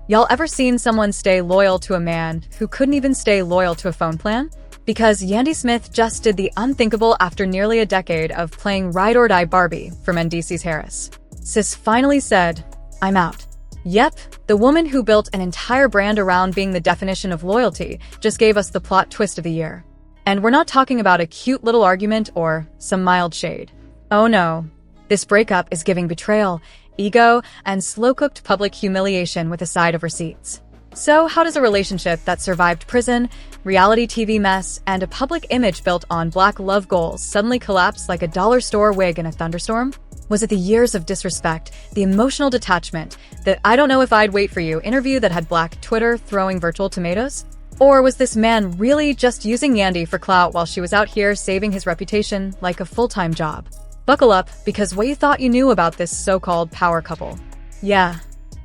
Y'all ever seen someone stay loyal to a man who couldn't even stay loyal to a phone plan? Because Yandy Smith just did the unthinkable after nearly a decade of playing ride or die Barbie for Mendeecees Harris. Sis finally said, "I'm out." Yep, the woman who built an entire brand around being the definition of loyalty just gave us the plot twist of the year. And we're not talking about a cute little argument or some mild shade. Oh no, this breakup is giving betrayal, ego, and slow-cooked public humiliation with a side of receipts. So how does a relationship that survived prison, reality TV mess, and a public image built on black love goals suddenly collapse like a dollar store wig in a thunderstorm? Was it the years of disrespect, the emotional detachment, the "I don't know if I'd wait for you" interview that had Black Twitter throwing virtual tomatoes? Or was this man really just using Yandy for clout while she was out here saving his reputation like a full-time job? Buckle up, because what you thought you knew about this so-called power couple. Yeah,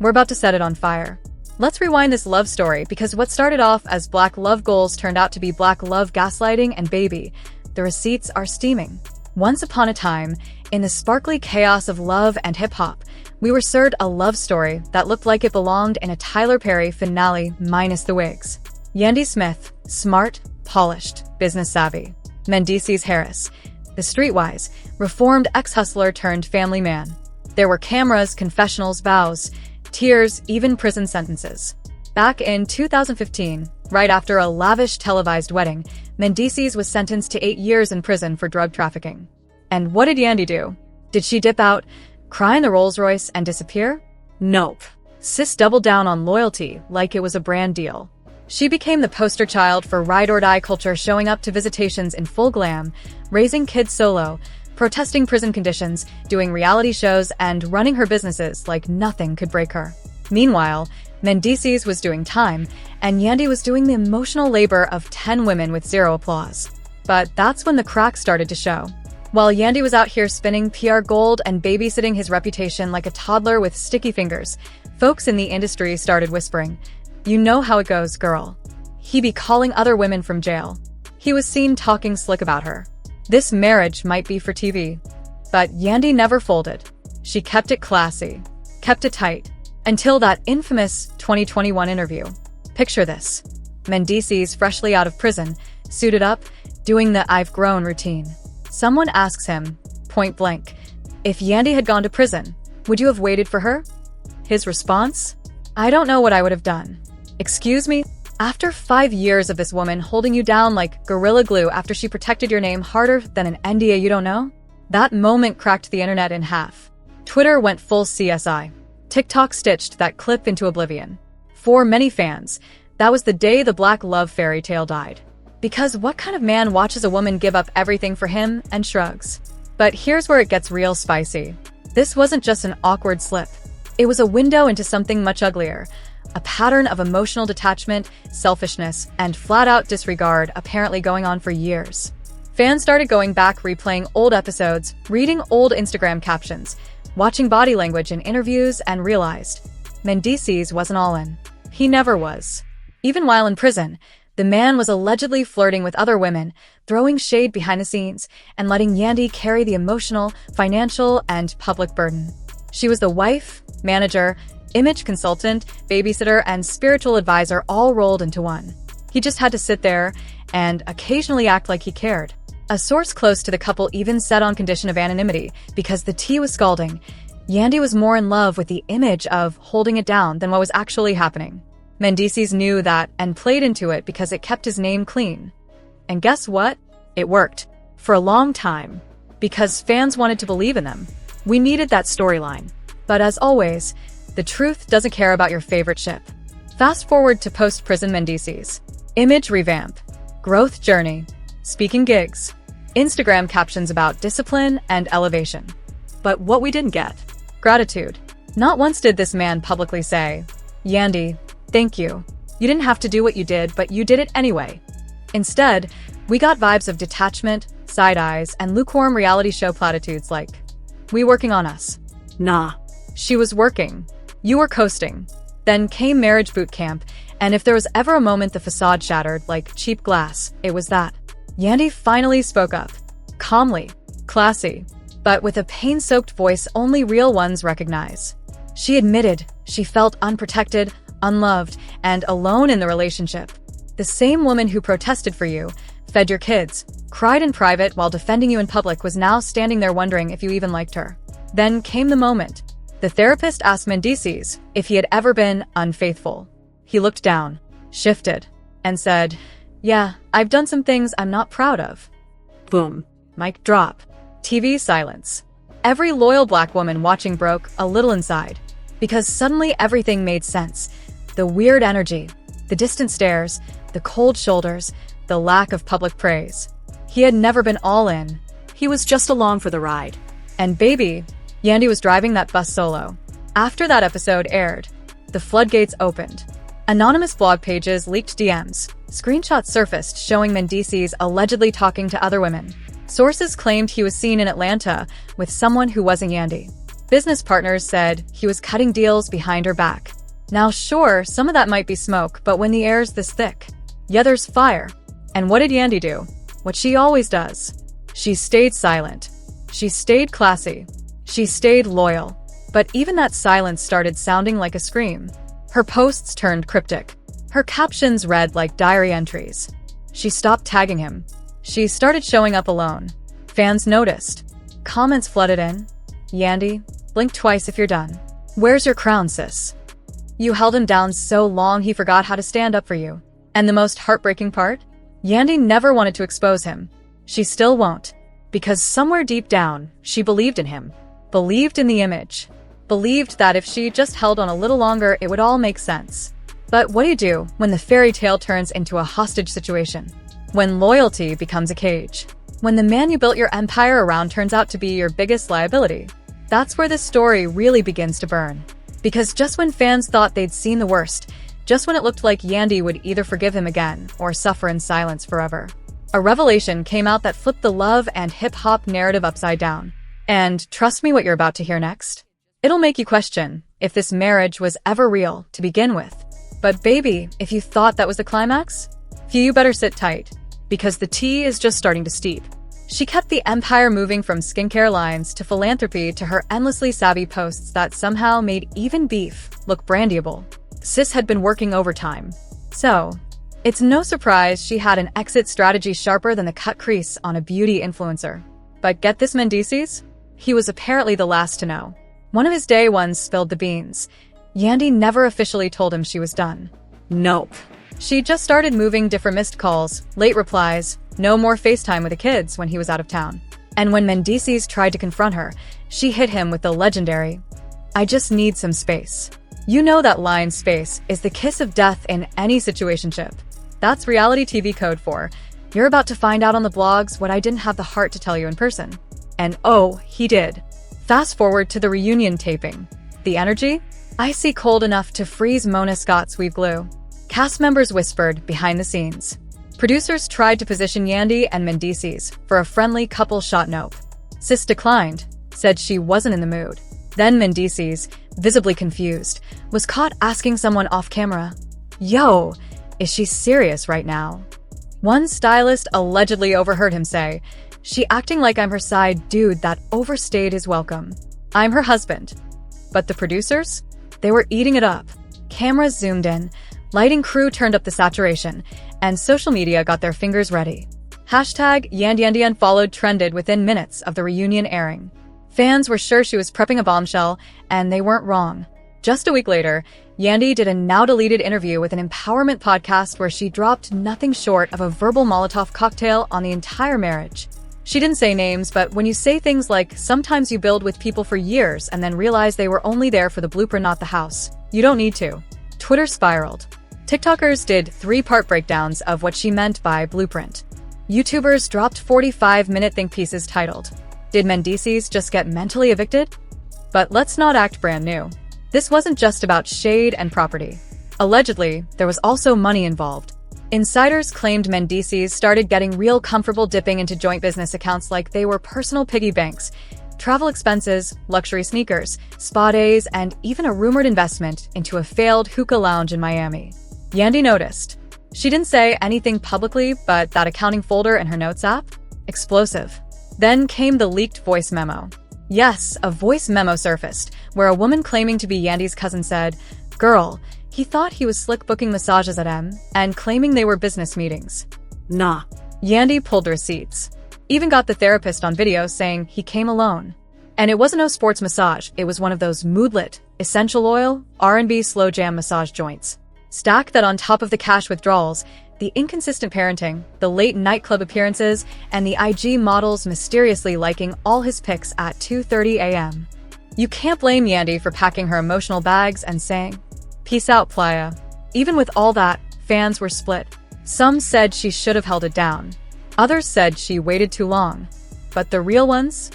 we're about to set it on fire. Let's rewind this love story, because what started off as black love goals turned out to be black love gaslighting, and baby, the receipts are steaming. Once upon a time, in the sparkly chaos of love and hip-hop, we were served a love story that looked like it belonged in a Tyler Perry finale minus the wigs. Yandy Smith, smart, polished, business-savvy. Mendeecees Harris, the streetwise, reformed ex-hustler turned family man. There were cameras, confessionals, vows, tears, even prison sentences. Back in 2015, right after a lavish televised wedding, Mendeecees was sentenced to 8 years in prison for drug trafficking. And what did Yandy do? Did she dip out, cry in the Rolls Royce, and disappear? Nope. Sis doubled down on loyalty like it was a brand deal. She became the poster child for ride-or-die culture, showing up to visitations in full glam, raising kids solo, protesting prison conditions, doing reality shows, and running her businesses like nothing could break her. Meanwhile, Mendeecees was doing time, and Yandy was doing the emotional labor of 10 women with zero applause. But that's when the cracks started to show. While Yandy was out here spinning PR gold and babysitting his reputation like a toddler with sticky fingers, folks in the industry started whispering, "You know how it goes, girl." He be calling other women from jail. He was seen talking slick about her. This marriage might be for TV. But Yandy never folded. She kept it classy, kept it tight, until that infamous 2021 interview. Picture this. Mendeecees freshly out of prison, suited up, doing the "I've grown" routine. Someone asks him, point blank, if Yandy had gone to prison, would you have waited for her? His response? "I don't know what I would have done." Excuse me? After 5 years of this woman holding you down like Gorilla Glue after she protected your name harder than an NDA you don't know? That moment cracked the internet in half. Twitter went full CSI. TikTok stitched that clip into oblivion. For many fans, that was the day the black love fairy tale died. Because what kind of man watches a woman give up everything for him and shrugs? But here's where it gets real spicy. This wasn't just an awkward slip. It was a window into something much uglier. A pattern of emotional detachment, selfishness, and flat-out disregard apparently going on for years. Fans started going back, replaying old episodes, reading old Instagram captions, watching body language in interviews, and realized Mendeecees wasn't all in. He never was. Even while in prison, the man was allegedly flirting with other women, throwing shade behind the scenes, and letting Yandy carry the emotional, financial, and public burden. She was the wife, manager, image consultant, babysitter, and spiritual advisor all rolled into one. He just had to sit there and occasionally act like he cared. A source close to the couple even said, on condition of anonymity, because the tea was scalding, Yandy was more in love with the image of holding it down than what was actually happening. Mendeecees knew that and played into it because it kept his name clean. And guess what? It worked. For a long time. Because fans wanted to believe in them. We needed that storyline. But as always, the truth doesn't care about your favorite ship. Fast forward to post-prison Mendeecees. Image revamp. Growth journey. Speaking gigs. Instagram captions about discipline and elevation. But what we didn't get? Gratitude. Not once did this man publicly say, "Yandy, thank you. You didn't have to do what you did, but you did it anyway." Instead, we got vibes of detachment, side eyes, and lukewarm reality show platitudes like, "We working on us." Nah. She was working. You were coasting. Then came marriage boot camp, and if there was ever a moment the facade shattered like cheap glass, it was that. Yandy finally spoke up. Calmly. Classy. But with a pain-soaked voice only real ones recognize. She admitted she felt unprotected, unloved, and alone in the relationship. The same woman who protested for you, fed your kids, cried in private while defending you in public was now standing there wondering if you even liked her. Then came the moment. The therapist asked Mendeecees if he had ever been unfaithful. He looked down, shifted, and said, "Yeah, I've done some things I'm not proud of." Boom. Mic drop. TV silence. Every loyal black woman watching broke a little inside, because suddenly everything made sense. The weird energy, the distant stares, the cold shoulders, the lack of public praise. He had never been all in. He was just along for the ride. And baby, Yandy was driving that bus solo. After that episode aired, the floodgates opened. Anonymous blog pages leaked DMs. Screenshots surfaced showing Mendeecees allegedly talking to other women. Sources claimed he was seen in Atlanta with someone who wasn't Yandy. Business partners said he was cutting deals behind her back. Now sure, some of that might be smoke, but when the air's this thick, yeah, there's fire. And what did Yandy do? What she always does. She stayed silent. She stayed classy. She stayed loyal. But even that silence started sounding like a scream. Her posts turned cryptic. Her captions read like diary entries. She stopped tagging him. She started showing up alone. Fans noticed. Comments flooded in. "Yandy, blink twice if you're done. Where's your crown, sis? You held him down so long he forgot how to stand up for you." And the most heartbreaking part? Yandy never wanted to expose him. She still won't. Because somewhere deep down, she believed in him. Believed in the image. Believed that if she just held on a little longer, it would all make sense. But what do you do when the fairy tale turns into a hostage situation? When loyalty becomes a cage? When the man you built your empire around turns out to be your biggest liability? That's where this story really begins to burn. Because just when fans thought they'd seen the worst, just when it looked like Yandy would either forgive him again or suffer in silence forever, a revelation came out that flipped the love and hip-hop narrative upside down. And trust me what you're about to hear next. It'll make you question if this marriage was ever real to begin with. But baby, if you thought that was the climax, you better sit tight, because the tea is just starting to steep. She kept the empire moving from skincare lines to philanthropy to her endlessly savvy posts that somehow made even beef look brandyable. Sis had been working overtime. So, it's no surprise she had an exit strategy sharper than the cut crease on a beauty influencer. But get this, Mendeecees? He was apparently the last to know. One of his day ones spilled the beans. Yandy never officially told him she was done. Nope. She just started moving different missed calls, late replies, no more FaceTime with the kids when he was out of town. And when Mendeecees tried to confront her, she hit him with the legendary, "I just need some space." You know that line, space, is the kiss of death in any situationship. That's reality TV code for, you're about to find out on the blogs what I didn't have the heart to tell you in person. And oh, he did. Fast forward to the reunion taping. The energy? Icy cold enough to freeze Mona Scott's weave glue. Cast members whispered behind the scenes. Producers tried to position Yandy and Mendeecees for a friendly couple shot. Nope. Sis declined, said she wasn't in the mood. Then Mendeecees, visibly confused, was caught asking someone off camera, "Yo, is she serious right now?" One stylist allegedly overheard him say, "She acting like I'm her side dude that overstayed his welcome. I'm her husband." But the producers? They were eating it up. Cameras zoomed in, lighting crew turned up the saturation, and social media got their fingers ready. Hashtag Yandy Unfollowed trended within minutes of the reunion airing. Fans were sure she was prepping a bombshell, and they weren't wrong. Just a week later, Yandy did a now-deleted interview with an empowerment podcast where she dropped nothing short of a verbal Molotov cocktail on the entire marriage. She didn't say names, but when you say things like, "Sometimes you build with people for years and then realize they were only there for the blueprint, not the house," you don't need to. Twitter spiraled. TikTokers did 3-part breakdowns of what she meant by blueprint. YouTubers dropped 45-minute think pieces titled, "Did Mendeecees just get mentally evicted?" But let's not act brand new. This wasn't just about shade and property. Allegedly, there was also money involved. Insiders claimed Mendeecees started getting real comfortable dipping into joint business accounts like they were personal piggy banks, travel expenses, luxury sneakers, spa days, and even a rumored investment into a failed hookah lounge in Miami. Yandy noticed. She didn't say anything publicly, but that accounting folder in her notes app? Explosive. Then came the leaked voice memo. Yes, a voice memo surfaced, where a woman claiming to be Yandy's cousin said, "Girl, He thought he was slick booking massages at M and claiming they were business meetings. Nah. Yandy pulled receipts. Even got the therapist on video saying he came alone. And it wasn't no sports massage, it was one of those moodlet, essential oil, R&B slow jam massage joints. Stack that on top of the cash withdrawals, the inconsistent parenting, the late nightclub appearances, and the IG models mysteriously liking all his pics at 2:30 a.m. You can't blame Yandy for packing her emotional bags and saying, "Peace out, playa." Even with all that, fans were split. Some said she should have held it down. Others said she waited too long. But the real ones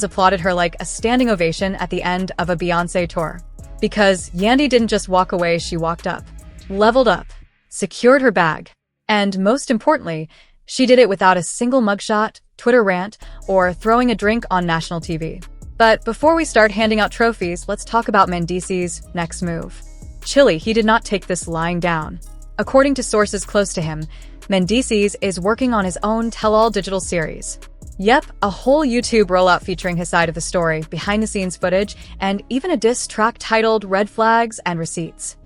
applauded her like a standing ovation at the end of a Beyoncé tour. Because Yandy didn't just walk away, she walked up, leveled up, secured her bag. And most importantly, she did it without a single mugshot, Twitter rant, or throwing a drink on national TV. But before we start handing out trophies, let's talk about Mendeecees' next move. Chilly, he did not take this lying down. According to sources close to him, Mendeecees is working on his own tell-all digital series. Yep, a whole YouTube rollout featuring his side of the story, behind-the-scenes footage, and even a diss track titled Red Flags and Receipts.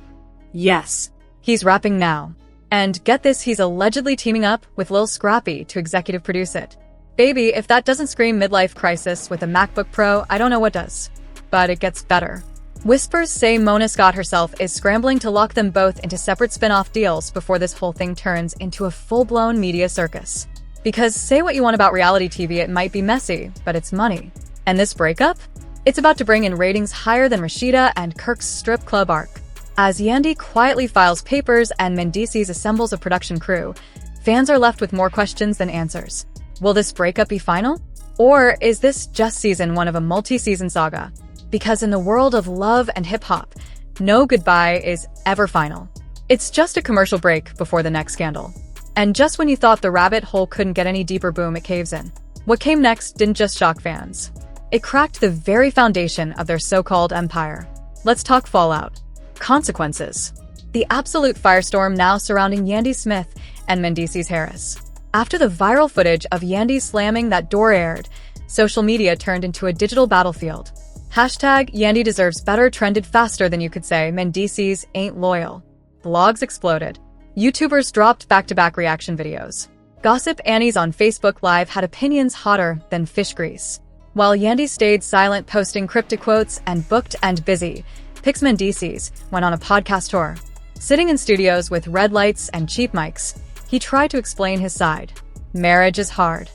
Yes. He's rapping now. And get this, he's allegedly teaming up with Lil Scrappy to executive produce it. Baby, if that doesn't scream midlife crisis with a MacBook Pro, I don't know what does. But it gets better. Whispers say Mona Scott herself is scrambling to lock them both into separate spin-off deals before this whole thing turns into a full-blown media circus. Because say what you want about reality TV, it might be messy, but it's money. And this breakup? It's about to bring in ratings higher than Rashida and Kirk's strip club arc. As Yandy quietly files papers and Mendeecees assembles a production crew, fans are left with more questions than answers. Will this breakup be final? Or is this just season one of a multi-season saga? Because in the world of love and hip-hop, no goodbye is ever final. It's just a commercial break before the next scandal. And just when you thought the rabbit hole couldn't get any deeper, boom, it caves in. What came next didn't just shock fans. It cracked the very foundation of their so-called empire. Let's talk fallout. Consequences. The absolute firestorm now surrounding Yandy Smith and Mendeecees Harris. After the viral footage of Yandy slamming that door aired, social media turned into a digital battlefield. Hashtag Yandy deserves better trended faster than you could say Mendeecees ain't loyal. Blogs exploded. YouTubers dropped back-to-back reaction videos. Gossip Annies on Facebook Live had opinions hotter than fish grease. While Yandy stayed silent, posting cryptic quotes and booked and busy, Pix Mendeecees went on a podcast tour. Sitting in studios with red lights and cheap mics, he tried to explain his side. Marriage is hard.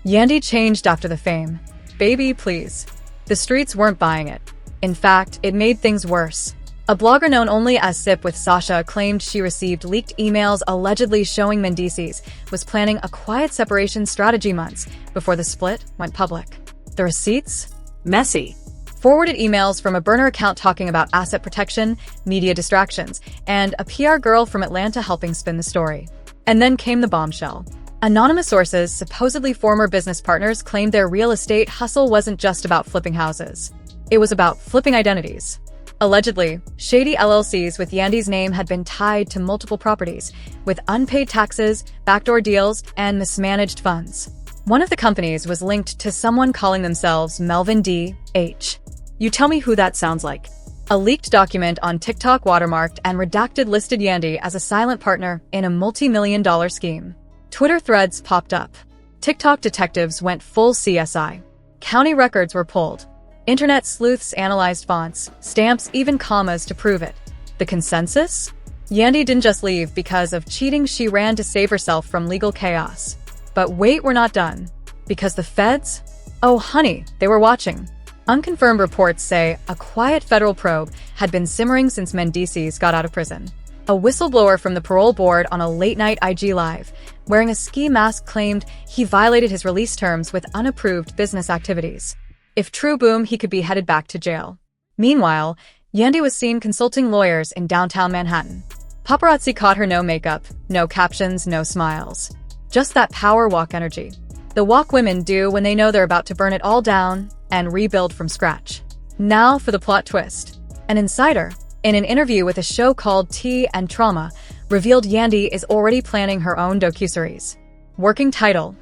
Yandy changed after the fame. Baby, please. The streets weren't buying it. In fact, it made things worse. A blogger known only as Sip with Sasha claimed she received leaked emails allegedly showing Mendeecees was planning a quiet separation strategy months before the split went public. The receipts? Messy. Forwarded emails from a burner account talking about asset protection, media distractions, and a PR girl from Atlanta helping spin the story. And then came the bombshell. Anonymous sources, supposedly former business partners, claimed their real estate hustle wasn't just about flipping houses. It was about flipping identities. Allegedly, shady LLCs with Yandy's name had been tied to multiple properties, with unpaid taxes, backdoor deals, and mismanaged funds. One of the companies was linked to someone calling themselves Melvin D. H. You tell me who that sounds like. A leaked document on TikTok watermarked and redacted listed Yandy as a silent partner in a multi-million-dollar scheme. Twitter threads popped up. TikTok detectives went full CSI. County records were pulled. Internet sleuths analyzed fonts, stamps, even commas to prove it. The consensus? Yandy didn't just leave because of cheating, she ran to save herself from legal chaos. But wait, we're not done. Because the feds? Oh honey, they were watching. Unconfirmed reports say a quiet federal probe had been simmering since Mendeecees got out of prison. A whistleblower from the parole board on a late-night IG Live, wearing a ski mask, claimed he violated his release terms with unapproved business activities. If true, boom, he could be headed back to jail. Meanwhile, Yandy was seen consulting lawyers in downtown Manhattan. Paparazzi caught her no makeup, no captions, no smiles. Just that power walk energy. The walk women do when they know they're about to burn it all down and rebuild from scratch. Now for the plot twist. An insider, in an interview with a show called Tea and Trauma, revealed Yandy is already planning her own docuseries. Working title,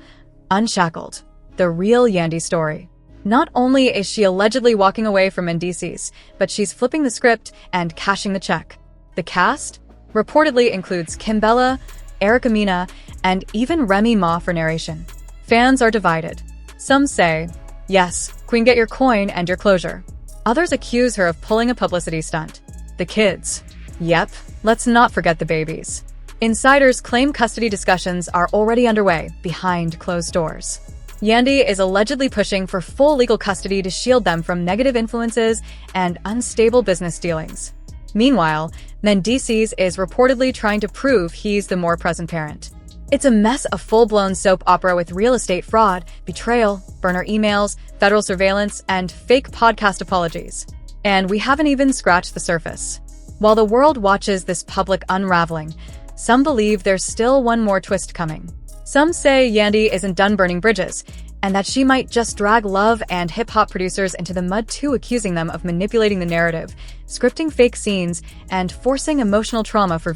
Unshackled, the real Yandy story. Not only is she allegedly walking away from Mendeecees, but she's flipping the script and cashing the check. The cast reportedly includes Kimbella, Erica Mena, and even Remy Ma for narration. Fans are divided. Some say, yes, Queen, get your coin and your closure. Others accuse her of pulling a publicity stunt. The kids. Yep, let's not forget the babies. Insiders claim custody discussions are already underway behind closed doors. Yandy is allegedly pushing for full legal custody to shield them from negative influences and unstable business dealings. Meanwhile, Mendeecees is reportedly trying to prove he's the more present parent. It's a mess of full-blown soap opera with real estate fraud, betrayal, burner emails, federal surveillance, and fake podcast apologies. And we haven't even scratched the surface. While the world watches this public unraveling, some believe there's still one more twist coming. Some say Yandy isn't done burning bridges, and that she might just drag love and hip-hop producers into the mud too, accusing them of manipulating the narrative, scripting fake scenes, and forcing emotional trauma for viewers.